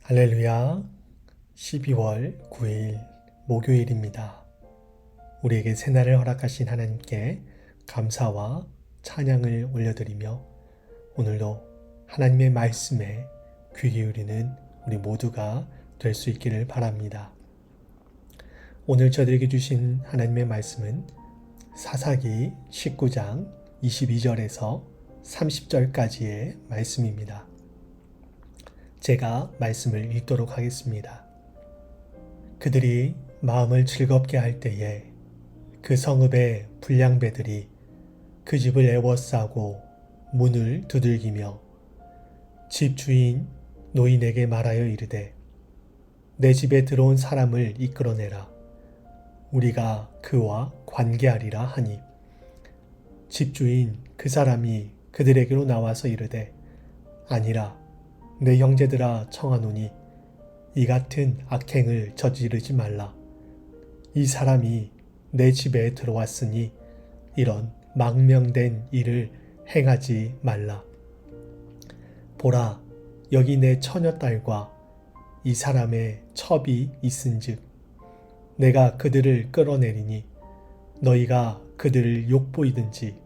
할렐루야. 12월 9일 목요일입니다. 우리에게 새날을 허락하신 하나님께 감사와 찬양을 올려드리며 오늘도 하나님의 말씀에 귀 기울이는 우리 모두가 될 수 있기를 바랍니다. 오늘 저들에게 주신 하나님의 말씀은 사사기 19장 22절에서 30절까지의 말씀입니다. 제가 말씀을 읽도록 하겠습니다. 그들이 마음을 즐겁게 할 때에 그 성읍의 불량배들이 그 집을 애워싸고 문을 두들기며 집 주인 노인에게 말하여 이르되 내 집에 들어온 사람을 이끌어내라. 우리가 그와 관계하리라 하니 집주인 그 사람이 그들에게로 나와서 이르되 아니라 내 형제들아 청하노니 이 같은 악행을 저지르지 말라. 이 사람이 내 집에 들어왔으니 이런 망명된 일을 행하지 말라. 보라, 여기 내 처녀딸과 이 사람의 첩이 있은즉 내가 그들을 끌어내리니 너희가 그들을 욕보이든지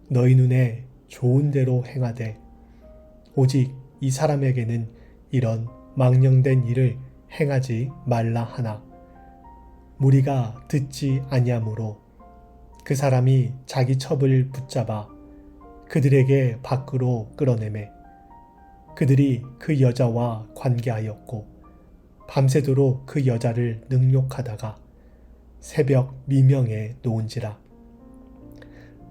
너희 눈에 좋은 대로 행하되 오직 이 사람에게는 이런 망령된 일을 행하지 말라 하나 무리가 듣지 아니하므로 그 사람이 자기 첩을 붙잡아 그들에게 밖으로 끌어내매 그들이 그 여자와 관계하였고 밤새도록 그 여자를 능욕하다가 새벽 미명에 놓은지라.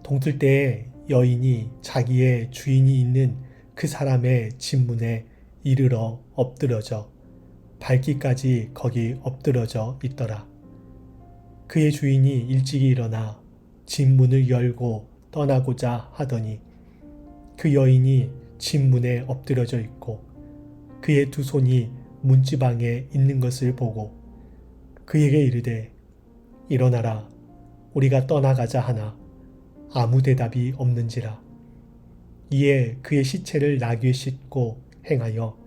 동틀 때에 여인이 자기의 주인이 있는 그 사람의 집문에 이르러 엎드러져 밟기까지 거기 엎드러져 있더라. 그의 주인이 일찍이 일어나 집문을 열고 떠나고자 하더니 그 여인이 집문에 엎드러져 있고 그의 두 손이 문지방에 있는 것을 보고 그에게 이르되 일어나라 우리가 떠나가자 하나 아무 대답이 없는지라. 이에 그의 시체를 나귀에 싣고 행하여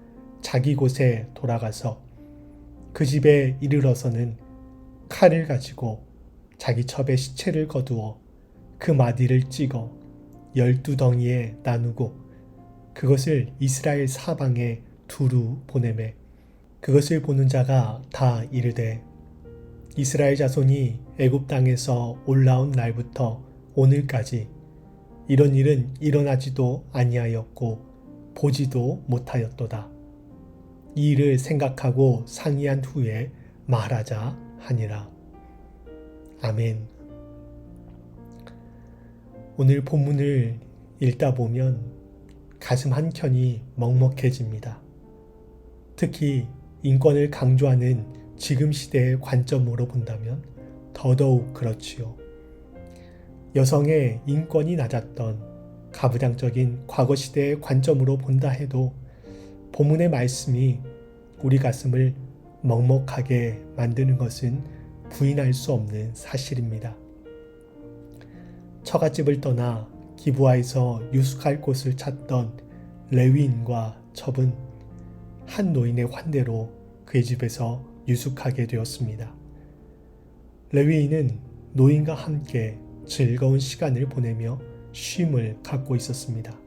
자기 곳에 돌아가서 그 집에 이르러서는 칼을 가지고 자기 첩의 시체를 거두어 그 마디를 찍어 12덩이에 나누고 그것을 이스라엘 사방에 두루 보내매 그것을 보는 자가 다 이르되 이스라엘 자손이 애굽 땅에서 올라온 날부터 오늘까지 이런 일은 일어나지도 아니하였고 보지도 못하였도다. 이 일을 생각하고 상의한 후에 말하자 하니라. 아멘. 오늘 본문을 읽다 보면 가슴 한켠이 먹먹해집니다. 특히 인권을 강조하는 지금 시대의 관점으로 본다면 더더욱 그렇지요. 여성의 인권이 낮았던 가부장적인 과거 시대의 관점으로 본다 해도 본문의 말씀이 우리 가슴을 먹먹하게 만드는 것은 부인할 수 없는 사실입니다. 처갓집을 떠나 기브아에서 유숙할 곳을 찾던 레위인과 첩은 한 노인의 환대로 그의 집에서 유숙하게 되었습니다. 레위인은 노인과 함께 즐거운 시간을 보내며 쉼을 갖고 있었습니다.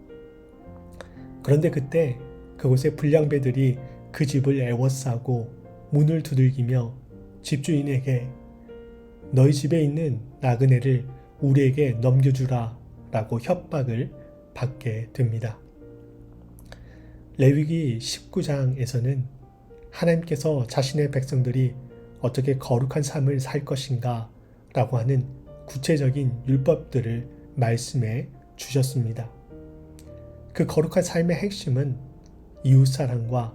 그런데 그때 그곳의 불량배들이 그 집을 애워싸고 문을 두들기며 집주인에게 너희 집에 있는 나그네를 우리에게 넘겨주라 라고 협박을 받게 됩니다. 레위기 19장에서는 하나님께서 자신의 백성들이 어떻게 거룩한 삶을 살 것인가 라고 하는 구체적인 율법들을 말씀해 주셨습니다. 그 거룩한 삶의 핵심은 이웃사랑과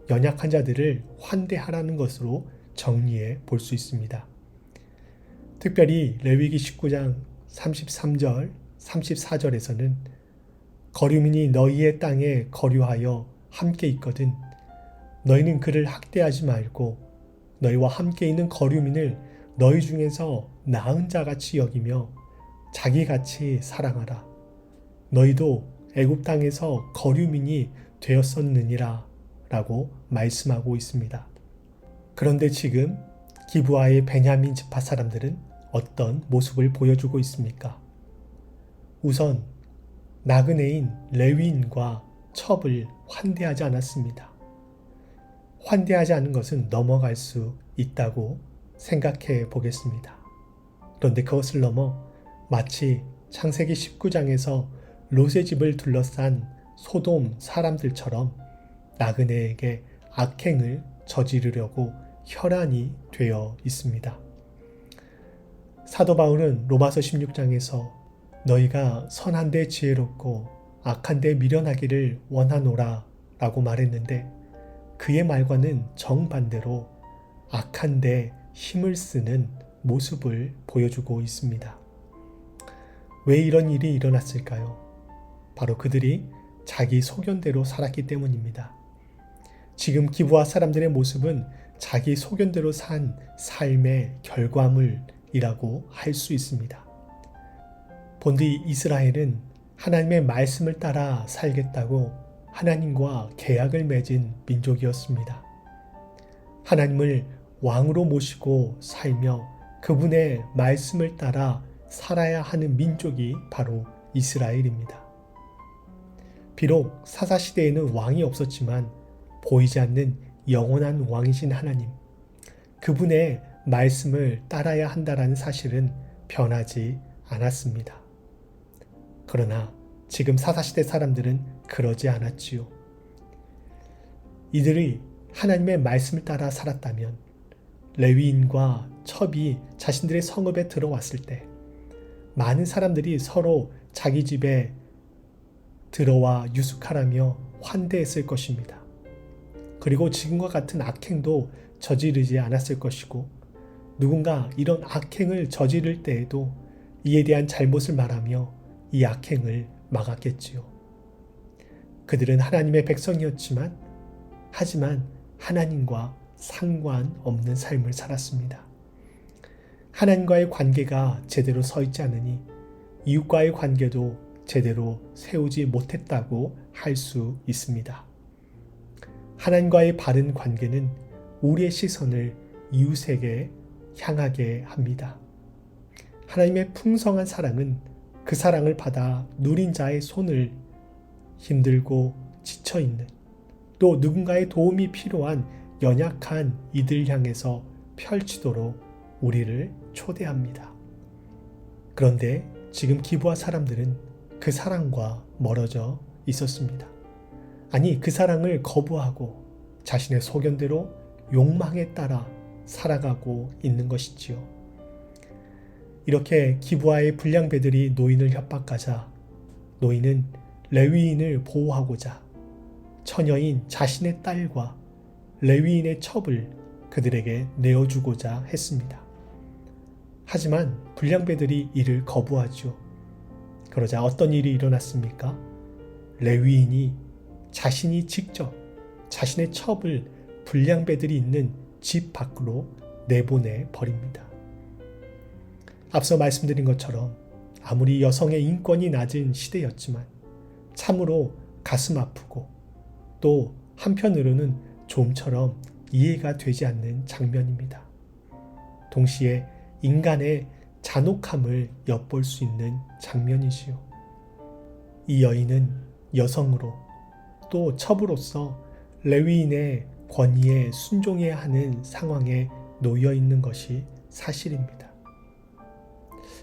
연약한 자들을 환대하라는 것으로 정리해 볼 수 있습니다. 특별히 레위기 19장 33절, 34절에서는 거류민이 너희의 땅에 거류하여 함께 있거든 너희는 그를 학대하지 말고 너희와 함께 있는 거류민을 너희 중에서 나은 자같이 여기며 자기같이 사랑하라. 너희도 애굽 땅에서 거류민이 되었었느니라 라고 말씀하고 있습니다. 그런데 지금 기브아의 베냐민 지파 사람들은 어떤 모습을 보여주고 있습니까? 우선 나그네인 레위인과 첩을 환대하지 않았습니다. 환대하지 않은 것은 넘어갈 수 있다고 생각해 보겠습니다. 그런데 그것을 넘어 마치 창세기 19장에서 롯의 집을 둘러싼 소돔 사람들처럼 나그네에게 악행을 저지르려고 혈안이 되어 있습니다. 사도 바울은 로마서 16장에서 너희가 선한데 지혜롭고 악한데 미련하기를 원하노라 라고 말했는데 그의 말과는 정반대로 악한데 힘을 쓰는 모습을 보여주고 있습니다. 왜 이런 일이 일어났을까요? 바로 그들이 자기 소견대로 살았기 때문입니다. 지금 기브아 사람들의 모습은 자기 소견대로 산 삶의 결과물이라고 할 수 있습니다. 본디 이스라엘은 하나님의 말씀을 따라 살겠다고 하나님과 계약을 맺은 민족이었습니다. 하나님을 왕으로 모시고 살며 그분의 말씀을 따라 살아야 하는 민족이 바로 이스라엘입니다. 비록 사사시대에는 왕이 없었지만 보이지 않는 영원한 왕이신 하나님, 그분의 말씀을 따라야 한다는 사실은 변하지 않았습니다. 그러나 지금 사사시대 사람들은 그러지 않았지요. 이들이 하나님의 말씀을 따라 살았다면 레위인과 첩이 자신들의 성읍에 들어왔을 때 많은 사람들이 서로 자기 집에 들어와 유숙하라며 환대했을 것입니다. 그리고 지금과 같은 악행도 저지르지 않았을 것이고 누군가 이런 악행을 저지를 때에도 이에 대한 잘못을 말하며 이 악행을 막았겠지요. 그들은 하나님의 백성이었지만 하지만 하나님과 상관없는 삶을 살았습니다. 하나님과의 관계가 제대로 서 있지 않으니 이웃과의 관계도 제대로 세우지 못했다고 할 수 있습니다. 하나님과의 바른 관계는 우리의 시선을 이웃에게 향하게 합니다. 하나님의 풍성한 사랑은 그 사랑을 받아 누린 자의 손을 힘들고 지쳐있는 또 누군가의 도움이 필요한 연약한 이들 향해서 펼치도록 우리를 초대합니다. 그런데 지금 기브아 사람들은 그 사랑과 멀어져 있었습니다. 아니, 그 사랑을 거부하고 자신의 소견대로 욕망에 따라 살아가고 있는 것이지요. 이렇게 기브아의 불량배들이 노인을 협박하자 노인은 레위인을 보호하고자 처녀인 자신의 딸과 레위인의 첩을 그들에게 내어주고자 했습니다. 하지만 불량배들이 이를 거부하죠. 그러자 어떤 일이 일어났습니까? 레위인이 자신이 직접 자신의 첩을 불량배들이 있는 집 밖으로 내보내 버립니다. 앞서 말씀드린 것처럼 아무리 여성의 인권이 낮은 시대였지만 참으로 가슴 아프고 또 한편으로는 좀처럼 이해가 되지 않는 장면입니다. 동시에 인간의 잔혹함을 엿볼 수 있는 장면이지요. 이 여인은 여성으로 또 첩으로서 레위인의 권위에 순종해야 하는 상황에 놓여 있는 것이 사실입니다.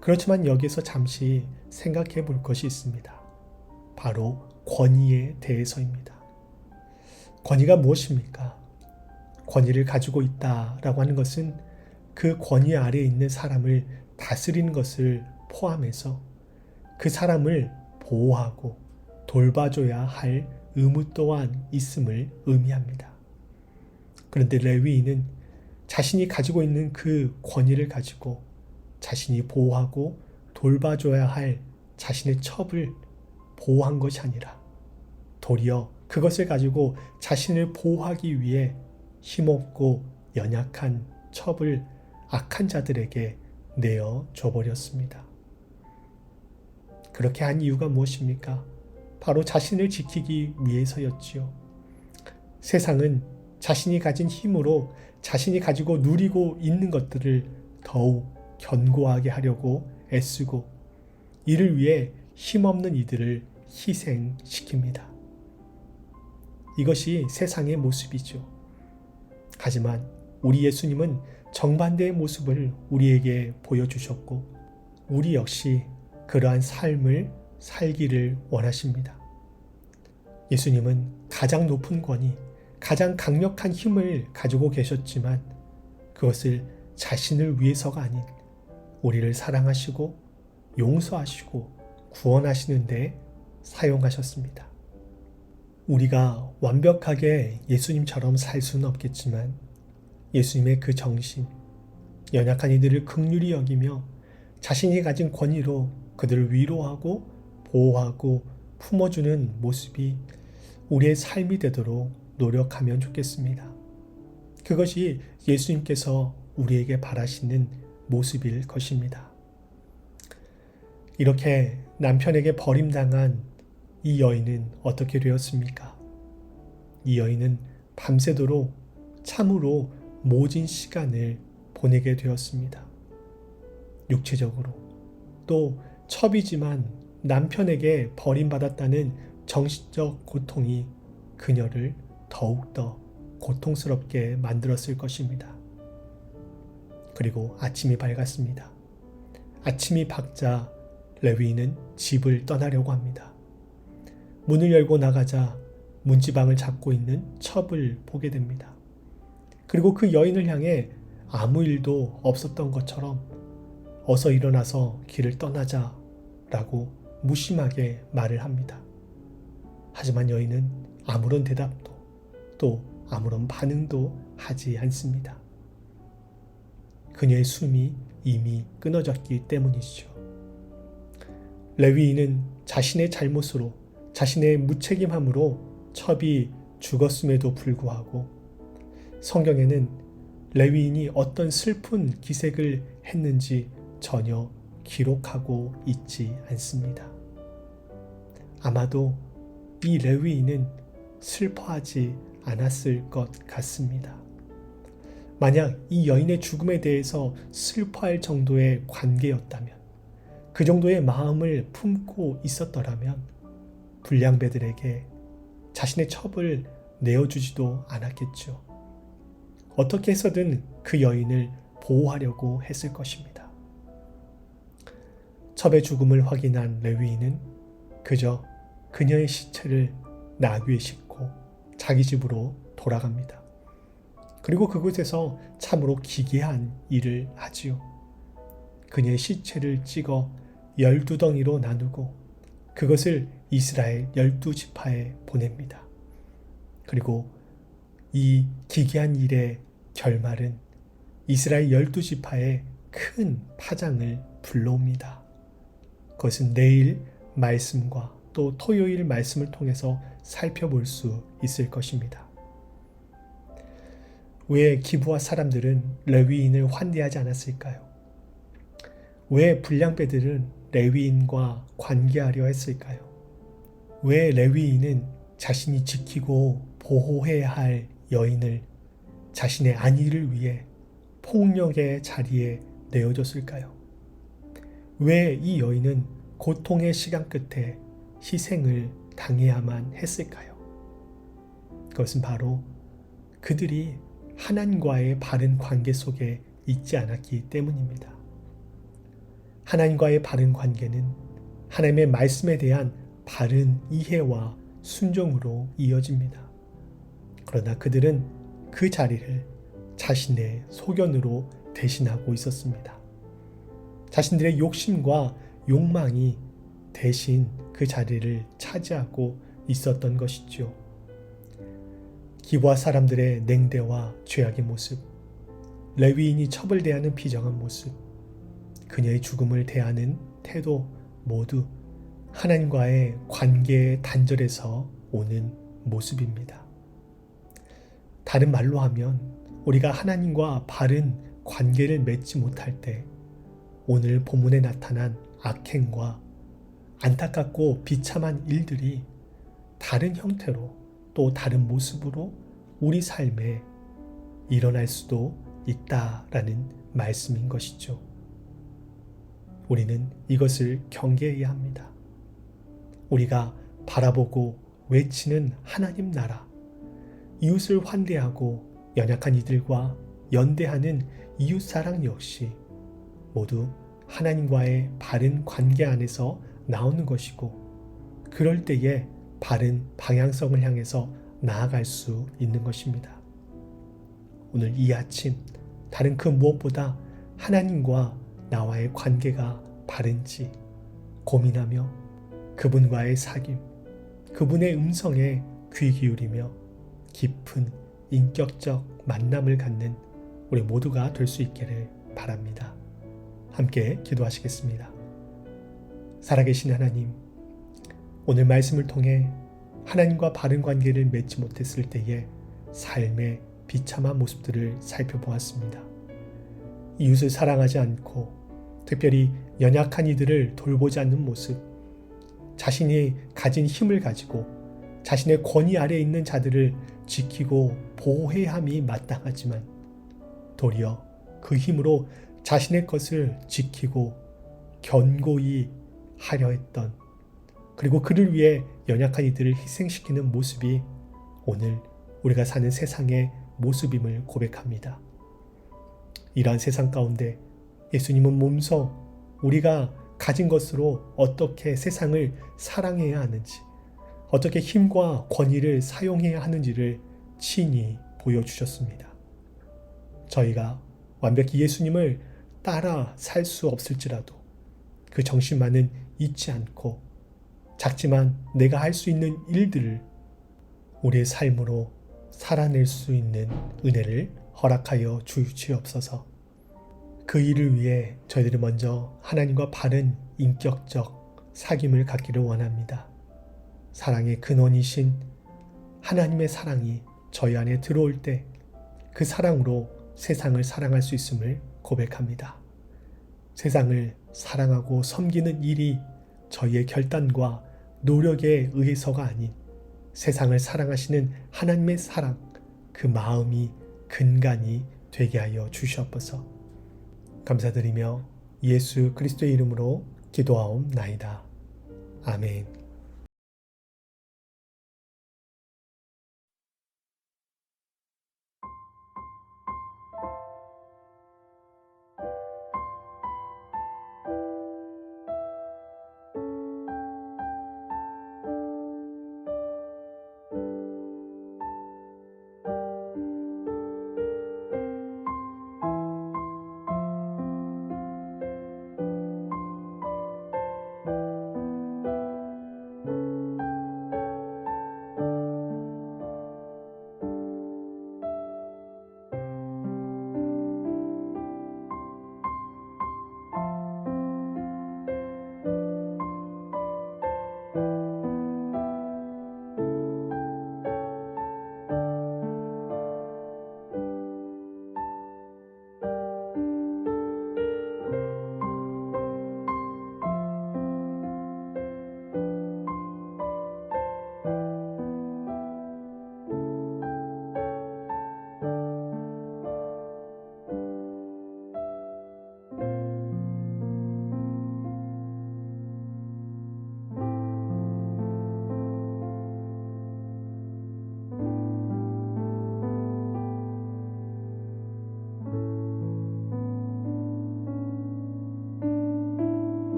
그렇지만 여기서 잠시 생각해 볼 것이 있습니다. 바로 권위에 대해서입니다. 권위가 무엇입니까? 권위를 가지고 있다라고 하는 것은 그 권위 아래에 있는 사람을 다스리는 것을 포함해서 그 사람을 보호하고 돌봐줘야 할 의무 또한 있음을 의미합니다. 그런데 레위인은 자신이 가지고 있는 그 권위를 가지고 자신이 보호하고 돌봐줘야 할 자신의 첩을 보호한 것이 아니라 도리어 그것을 가지고 자신을 보호하기 위해 힘없고 연약한 첩을 악한 자들에게 내어줘 버렸습니다. 그렇게 한 이유가 무엇입니까? 바로 자신을 지키기 위해서였지요. 세상은 자신이 가진 힘으로 자신이 가지고 누리고 있는 것들을 더욱 견고하게 하려고 애쓰고 이를 위해 힘없는 이들을 희생시킵니다. 이것이 세상의 모습이죠. 하지만 우리 예수님은 정반대의 모습을 우리에게 보여주셨고 우리 역시 그러한 삶을 살기를 원하십니다. 예수님은 가장 높은 권위, 가장 강력한 힘을 가지고 계셨지만 그것을 자신을 위해서가 아닌 우리를 사랑하시고 용서하시고 구원하시는 데 사용하셨습니다. 우리가 완벽하게 예수님처럼 살 수는 없겠지만 예수님의 그 정신, 연약한 이들을 긍휼히 여기며 자신이 가진 권위로 그들을 위로하고 보호하고 품어주는 모습이 우리의 삶이 되도록 노력하면 좋겠습니다. 그것이 예수님께서 우리에게 바라시는 모습일 것입니다. 이렇게 남편에게 버림당한 이 여인은 어떻게 되었습니까? 이 여인은 밤새도록 참으로 모진 시간을 보내게 되었습니다. 육체적으로 또 첩이지만 남편에게 버림받았다는 정신적 고통이 그녀를 더욱더 고통스럽게 만들었을 것입니다. 그리고 아침이 밝았습니다. 아침이 밝자 레위인은 집을 떠나려고 합니다. 문을 열고 나가자 문지방을 잡고 있는 첩을 보게 됩니다. 그리고 그 여인을 향해 아무 일도 없었던 것처럼 어서 일어나서 길을 떠나자 라고 무심하게 말을 합니다. 하지만 여인은 아무런 대답도 또 아무런 반응도 하지 않습니다. 그녀의 숨이 이미 끊어졌기 때문이죠. 레위인은 자신의 잘못으로 자신의 무책임함으로 첩이 죽었음에도 불구하고 성경에는 레위인이 어떤 슬픈 기색을 했는지 전혀 기록하고 있지 않습니다. 아마도 이 레위인은 슬퍼하지 않았을 것 같습니다. 만약 이 여인의 죽음에 대해서 슬퍼할 정도의 관계였다면, 그 정도의 마음을 품고 있었더라면 불량배들에게 자신의 첩을 내어주지도 않았겠죠. 어떻게 해서든 그 여인을 보호하려고 했을 것입니다. 첩의 죽음을 확인한 레위인은 그저 그녀의 시체를 나귀에 싣고 자기 집으로 돌아갑니다. 그리고 그곳에서 참으로 기괴한 일을 하지요. 그녀의 시체를 찍어 12덩이로 나누고 그것을 이스라엘 12지파에 보냅니다. 그리고 이 기괴한 일의 결말은 이스라엘 12지파에 큰 파장을 불러옵니다. 그것은 내일 말씀과 또 토요일 말씀을 통해서 살펴볼 수 있을 것입니다. 왜 기브아 사람들은 레위인을 환대하지 않았을까요? 왜 불량배들은 레위인과 관계하려 했을까요? 왜 레위인은 자신이 지키고 보호해야 할 여인을 자신의 안위를 위해 폭력의 자리에 내어줬을까요? 왜 이 여인은 고통의 시간 끝에 희생을 당해야만 했을까요? 그것은 바로 그들이 하나님과의 바른 관계 속에 있지 않았기 때문입니다. 하나님과의 바른 관계는 하나님의 말씀에 대한 바른 이해와 순종으로 이어집니다. 그러나 그들은 그 자리를 자신의 소견으로 대신하고 있었습니다. 자신들의 욕심과 욕망이 대신 그 자리를 차지하고 있었던 것이죠. 기브아 사람들의 냉대와 죄악의 모습, 레위인이 첩을 대하는 비정한 모습, 그녀의 죽음을 대하는 태도 모두 하나님과의 관계의 단절에서 오는 모습입니다. 다른 말로 하면 우리가 하나님과 바른 관계를 맺지 못할 때 오늘 본문에 나타난 악행과 안타깝고 비참한 일들이 다른 형태로 또 다른 모습으로 우리 삶에 일어날 수도 있다라는 말씀인 것이죠. 우리는 이것을 경계해야 합니다. 우리가 바라보고 외치는 하나님 나라, 이웃을 환대하고 연약한 이들과 연대하는 이웃사랑 역시 모두 하나님과의 바른 관계 안에서 나오는 것이고, 그럴 때에 바른 방향성을 향해서 나아갈 수 있는 것입니다. 오늘 이 아침 다른 그 무엇보다 하나님과 나와의 관계가 바른지 고민하며 그분과의 사귐, 그분의 음성에 귀 기울이며 깊은 인격적 만남을 갖는 우리 모두가 될 수 있기를 바랍니다. 함께 기도하시겠습니다. 살아계신 하나님, 오늘 말씀을 통해 하나님과 바른 관계를 맺지 못했을 때의 삶의 비참한 모습들을 살펴보았습니다. 이웃을 사랑하지 않고 특별히 연약한 이들을 돌보지 않는 모습, 자신이 가진 힘을 가지고 자신의 권위 아래에 있는 자들을 지키고 보호해야 함이 마땅하지만 도리어 그 힘으로 자신의 것을 지키고 견고히 하려 했던, 그리고 그를 위해 연약한 이들을 희생시키는 모습이 오늘 우리가 사는 세상의 모습임을 고백합니다. 이러한 세상 가운데 예수님은 몸소 우리가 가진 것으로 어떻게 세상을 사랑해야 하는지, 어떻게 힘과 권위를 사용해야 하는지를 친히 보여주셨습니다. 저희가 완벽히 예수님을 따라 살 수 없을지라도 그 정신만은 잊지 않고 작지만 내가 할 수 있는 일들을 우리의 삶으로 살아낼 수 있는 은혜를 허락하여 주시옵소서. 그 일을 위해 저희들이 먼저 하나님과 바른 인격적 사귐을 갖기를 원합니다. 사랑의 근원이신 하나님의 사랑이 저희 안에 들어올 때 그 사랑으로 세상을 사랑할 수 있음을 고백합니다. 세상을 사랑하고 섬기는 일이 저희의 결단과 노력에 의해서가 아닌 세상을 사랑하시는 하나님의 사랑, 그 마음이 근간이 되게 하여 주시옵소서. 감사드리며 예수 그리스도의 이름으로 기도하옵나이다. 아멘.